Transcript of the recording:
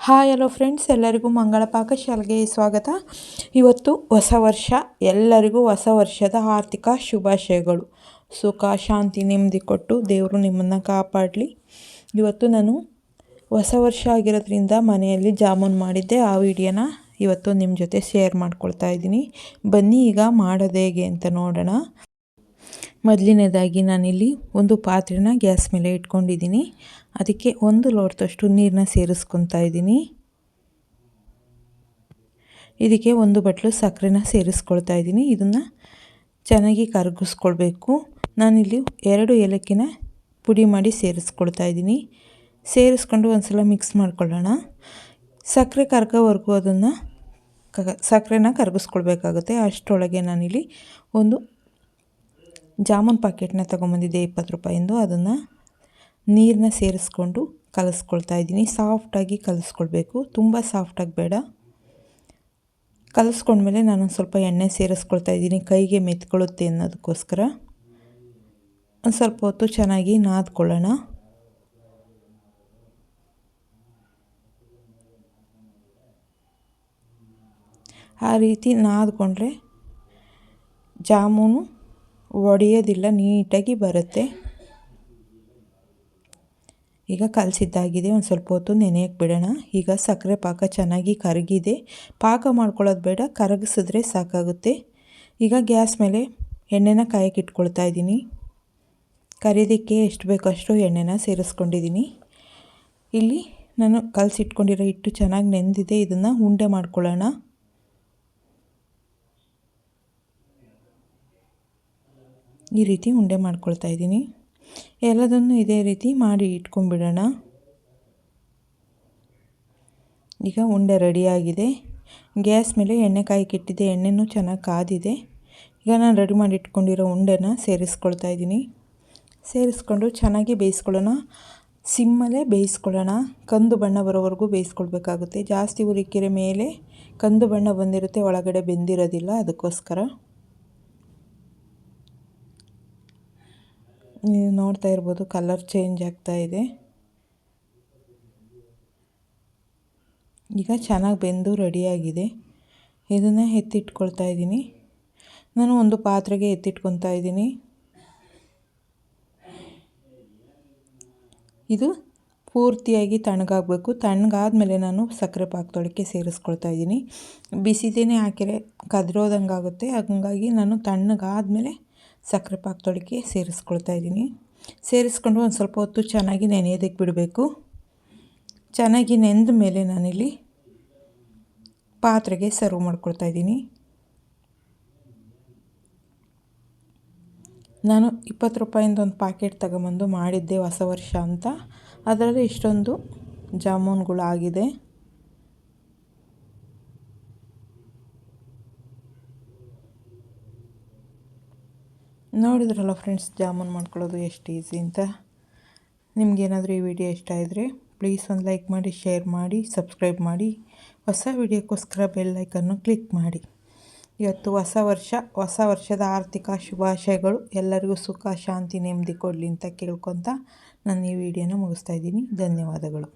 Hi hello friends, ಎಲ್ಲರಿಗೂ ಮಂಗಳ ಪಾಕಶಾಲೆಗೆ ಸ್ವಾಗತ. ಇವತ್ತು ಹೊಸ ವರ್ಷ. ಎಲ್ಲರಿಗೂ ಹೊಸ ವರ್ಷದ ಆರ್ಥಿಕ ಶುಭಾಶಯಗಳು. ಸುಖ ಶಾಂತಿ ನೆಮ್ಮದಿ ಕೊಟ್ಟು ದೇವರು ನಿಮ್ಮನ್ನು ಕಾಪಾಡಲಿ. ಇವತ್ತು ನಾನು ಹೊಸ ವರ್ಷ ಆಗಿರೋದ್ರಿಂದ ಮನೆಯಲ್ಲಿ ಜಾಮೂನ್ ಮಾಡಿದ್ದೆ. ಆ ವಿಡಿಯೋನ ಇವತ್ತು ನಿಮ್ಮ ಜೊತೆ ಶೇರ್ ಮಾಡ್ಕೊಳ್ತಾ ಇದ್ದೀನಿ. ಬನ್ನಿ ಈಗ ಮಾಡೋದು ಹೇಗೆ ಅಂತ ನೋಡೋಣ. ಮೊದಲನೇದಾಗಿ ನಾನಿಲ್ಲಿ ಒಂದು ಪಾತ್ರೆನ ಗ್ಯಾಸ್ ಮೇಲೆ ಇಟ್ಕೊಂಡಿದ್ದೀನಿ. ಅದಕ್ಕೆ 1 ಲೋಟದಷ್ಟು ನೀರನ್ನ ಸೇರಿಸ್ಕೊತಾ ಇದ್ದೀನಿ. ಇದಕ್ಕೆ 1 ಬಟ್ಲು ಸಕ್ಕರೆನ ಸೇರಿಸ್ಕೊಳ್ತಾ ಇದ್ದೀನಿ. ಇದನ್ನು ಚೆನ್ನಾಗಿ ಕರಗಿಸ್ಕೊಳ್ಬೇಕು. ನಾನಿಲ್ಲಿ 2 ಏಲಕ್ಕಿನ ಪುಡಿ ಮಾಡಿ ಸೇರಿಸ್ಕೊಳ್ತಾ ಇದ್ದೀನಿ. ಸೇರಿಸ್ಕೊಂಡು ಒಂದು ಸಲ ಮಿಕ್ಸ್ ಮಾಡ್ಕೊಳ್ಳೋಣ. ಸಕ್ಕರೆ ಕರಗೋವರೆಗೂ ಅದನ್ನು ಸಕ್ಕರೆನ ಕರಗಿಸ್ಕೊಳ್ಬೇಕಾಗುತ್ತೆ. ಅಷ್ಟರೊಳಗೆ ನಾನಿಲ್ಲಿ ಒಂದು ಜಾಮೂನ್ ಪ್ಯಾಕೆಟ್ನ ತೊಗೊಂಬಂದಿದ್ದೆ 20 ರೂಪಾಯಿಂದು. ಅದನ್ನು ನೀರನ್ನ ಸೇರಿಸ್ಕೊಂಡು ಕಲಿಸ್ಕೊಳ್ತಾ ಇದ್ದೀನಿ. ಸಾಫ್ಟಾಗಿ ಕಲಿಸ್ಕೊಳ್ಬೇಕು, ತುಂಬ ಸಾಫ್ಟಾಗಿ ಬೇಡ. ಕಲಿಸ್ಕೊಂಡ್ಮೇಲೆ ನಾನು ಸ್ವಲ್ಪ ಎಣ್ಣೆ ಸೇರಿಸ್ಕೊಳ್ತಾ ಇದ್ದೀನಿ. ಕೈಗೆ ಮೆತ್ಕೊಳ್ಳುತ್ತೆ ಅನ್ನೋದಕ್ಕೋಸ್ಕರ ಒಂದು ಸ್ವಲ್ಪ ಹೊತ್ತು ಚೆನ್ನಾಗಿ ನಾದ್ಕೊಳ್ಳೋಣ. ಆ ರೀತಿ ನಾದ್ಕೊಂಡ್ರೆ ಜಾಮೂನು ಒಡೆಯೋದಿಲ್ಲ, ನೀಟಾಗಿ ಬರುತ್ತೆ. ಈಗ ಕಲಸಿದ್ದಾಗಿದೆ. ಒಂದು ಸ್ವಲ್ಪ ಹೊತ್ತು ನೆನೆಯಕ್ಕೆ ಬಿಡೋಣ. ಈಗ ಸಕ್ಕರೆ ಪಾಕ ಚೆನ್ನಾಗಿ ಕರಗಿದೆ. ಪಾಕ ಮಾಡ್ಕೊಳ್ಳೋದು ಬೇಡ, ಕರಗಿಸಿದ್ರೆ ಸಾಕಾಗುತ್ತೆ. ಈಗ ಗ್ಯಾಸ್ ಮೇಲೆ ಎಣ್ಣೆನ ಕಾಯಕ್ಕೆ ಇಟ್ಕೊಳ್ತಾ ಇದ್ದೀನಿ. ಕರಿಯೋದಕ್ಕೆ ಎಷ್ಟು ಬೇಕೋ ಅಷ್ಟು ಎಣ್ಣೆನ ಸೇರಿಸ್ಕೊಂಡಿದ್ದೀನಿ. ಇಲ್ಲಿ ನಾನು ಕಲಸಿಟ್ಕೊಂಡಿರೋ ಹಿಟ್ಟು ಚೆನ್ನಾಗಿ ನೆಂದಿದೆ. ಇದನ್ನು ಉಂಡೆ ಮಾಡ್ಕೊಳ್ಳೋಣ. ಈ ರೀತಿ ಉಂಡೆ ಮಾಡ್ಕೊಳ್ತಾ ಇದ್ದೀನಿ. ಎಲ್ಲದನ್ನು ಇದೇ ರೀತಿ ಮಾಡಿ ಇಟ್ಕೊಂಡ್ಬಿಡೋಣ. ಈಗ ಉಂಡೆ ರೆಡಿಯಾಗಿದೆ. ಗ್ಯಾಸ್ ಮೇಲೆ ಎಣ್ಣೆ ಕಾಯಕ್ಕೆ ಇಟ್ಟಿದ್ದೆ. ಎಣ್ಣೆನೂ ಚೆನ್ನಾಗಿ ಕಾದಿದೆ. ಈಗ ನಾನು ರೆಡಿ ಮಾಡಿ ಇಟ್ಕೊಂಡಿರೋ ಉಂಡೆನ ಸೇರಿಸ್ಕೊಳ್ತಾ ಇದ್ದೀನಿ. ಸೇರಿಸ್ಕೊಂಡು ಚೆನ್ನಾಗಿ ಬೇಯಿಸ್ಕೊಳ್ಳೋಣ. ಸಿಮ್ಮಲ್ಲೇ ಬೇಯಿಸ್ಕೊಳ್ಳೋಣ. ಕಂದು ಬಣ್ಣ ಬರೋವರೆಗೂ ಬೇಯಿಸ್ಕೊಳ್ಬೇಕಾಗುತ್ತೆ. ಜಾಸ್ತಿ ಉರಿಕೆರೆ ಮೇಲೆ ಕಂದು ಬಣ್ಣ ಬಂದಿರುತ್ತೆ, ಒಳಗಡೆ ಬೆಂದಿರೋದಿಲ್ಲ. ಅದಕ್ಕೋಸ್ಕರ ನೀವು ನೋಡ್ತಾ ಇರ್ಬೋದು, ಕಲರ್ ಚೇಂಜ್ ಆಗ್ತಾ ಇದೆ. ಈಗ ಚೆನ್ನಾಗಿ ಬೆಂದು ರೆಡಿಯಾಗಿದೆ. ಇದನ್ನು ಎತ್ತಿಟ್ಕೊಳ್ತಾ ಇದ್ದೀನಿ. ನಾನು ಒಂದು ಪಾತ್ರೆಗೆ ಎತ್ತಿಟ್ಕೊತಾ ಇದ್ದೀನಿ. ಇದು ಪೂರ್ತಿಯಾಗಿ ತಣ್ಣಗಾಗಬೇಕು. ತಣ್ಣಗಾದ್ಮೇಲೆ ನಾನು ಸಕ್ಕರೆ ಪಾಕದೊಳಕ್ಕೆ ಸೇರಿಸ್ಕೊಳ್ತಾ ಇದ್ದೀನಿ. ಬಿಸಿದೇನೆ ಹಾಕಿದ್ರೆ ಕದ್ರೋದಂಗೆ ಆಗುತ್ತೆ. ಹಾಗಾಗಿ ನಾನು ತಣ್ಣಗಾದ್ಮೇಲೆ ಸಕ್ಕರೆ ಪಾಕದೊಳಕ್ಕೆ ಸೇರಿಸ್ಕೊಳ್ತಾ ಇದ್ದೀನಿ. ಸೇರಿಸ್ಕೊಂಡು ಒಂದು ಸ್ವಲ್ಪ ಹೊತ್ತು ಚೆನ್ನಾಗಿ ನೆನೆಯೋದಕ್ಕೆ ಬಿಡಬೇಕು. ಚೆನ್ನಾಗಿ ನೆಂದ ಮೇಲೆ ನಾನಿಲ್ಲಿ ಪಾತ್ರೆಗೆ ಸರ್ವ್ ಮಾಡ್ಕೊಳ್ತಾ ಇದ್ದೀನಿ. ನಾನು 20 ರೂಪಾಯಿಂದ ಒಂದು ಪ್ಯಾಕೆಟ್ ತಗೊಂಬಂದು ಮಾಡಿದ್ದೆ ಹೊಸ ವರ್ಷ ಅಂತ. ಅದರಲ್ಲಿ ಇಷ್ಟೊಂದು ಜಾಮೂನ್ಗಳು ಆಗಿದೆ. ನೋಡಿದ್ರಲ್ಲ ಫ್ರೆಂಡ್ಸ್, ಜಾಮೂನ್ ಮಾಡ್ಕೊಳ್ಳೋದು ಎಷ್ಟು ಈಸಿ ಅಂತ. ನಿಮಗೇನಾದರೂ ಈ ವಿಡಿಯೋ ಇಷ್ಟ ಆಗಿದ್ರೆ ಪ್ಲೀಸ್ ಒಂದು ಲೈಕ್ ಮಾಡಿ, ಶೇರ್ ಮಾಡಿ, ಸಬ್ಸ್ಕ್ರೈಬ್ ಮಾಡಿ. ಹೊಸ ವಿಡಿಯೋಕ್ಕೋಸ್ಕರ ಬೆಲ್ ಐಕನ್ನು ಕ್ಲಿಕ್ ಮಾಡಿ. ಇವತ್ತು ಹೊಸ ವರ್ಷದ ಆರ್ಥಿಕ ಶುಭಾಶಯಗಳು. ಎಲ್ಲರಿಗೂ ಸುಖ ಶಾಂತಿ ನೆಮ್ಮದಿ ಕೊಡಲಿ ಅಂತ ಕೇಳ್ಕೊತ ನಾನು ಈ ವಿಡಿಯೋನ ಮುಗಿಸ್ತಾ ಇದ್ದೀನಿ. ಧನ್ಯವಾದಗಳು.